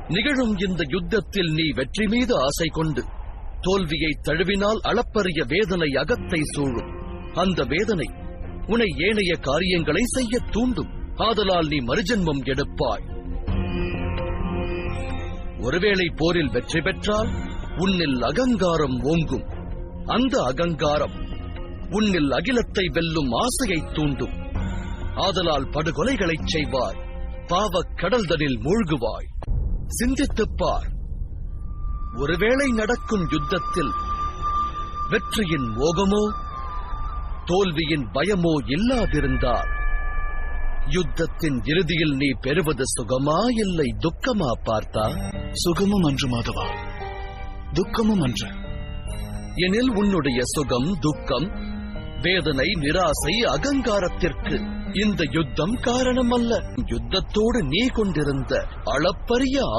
நிகழும் இந்த யுத்தத்தில் நீ வெற்றி மீது ஆசை கொண்டு தோல்வியை தழுவினால் அளப்பரிய வேதனை அகத்தை சூழும். அந்த வேதனை உன்னை ஏனைய காரியங்களை செய்ய தூண்டும். ஆதலால் நீ மறுஜென்மம் எடுப்பாய். ஒருவேளை போரில் வெற்றி பெற்றால் உன்னில் அகங்காரம் ஓங்கும். அந்த அகங்காரம் உன்னில் அகிலத்தை வெல்லும் ஆசையை தூண்டும். ஆதலால் படுகொலைகளைச் செய்வாய், பாவக் கடல்தனில் மூழ்குவாய். சிந்தித்துப்பார். ஒருவேளை நடக்கும் யுத்தத்தில் வெற்றியின் மோகமோ தோல்வியின் பயமோ இல்லாதிருந்தால் யுத்தத்தின் இறுதியில் நீ பெறுவது சுகமா இல்லை துக்கமா பார்த்தா? சுகமும் அன்று மாதவா, துக்கமும் அன்று. எனில் உன்னுடைய சுகம், துக்கம், வேதனை, நிராசை, அகங்காரத்திற்கு இந்த யுத்தம் காரணமல்ல. யுத்தத்தோடு நீ கொண்டிருந்த அளப்பரிய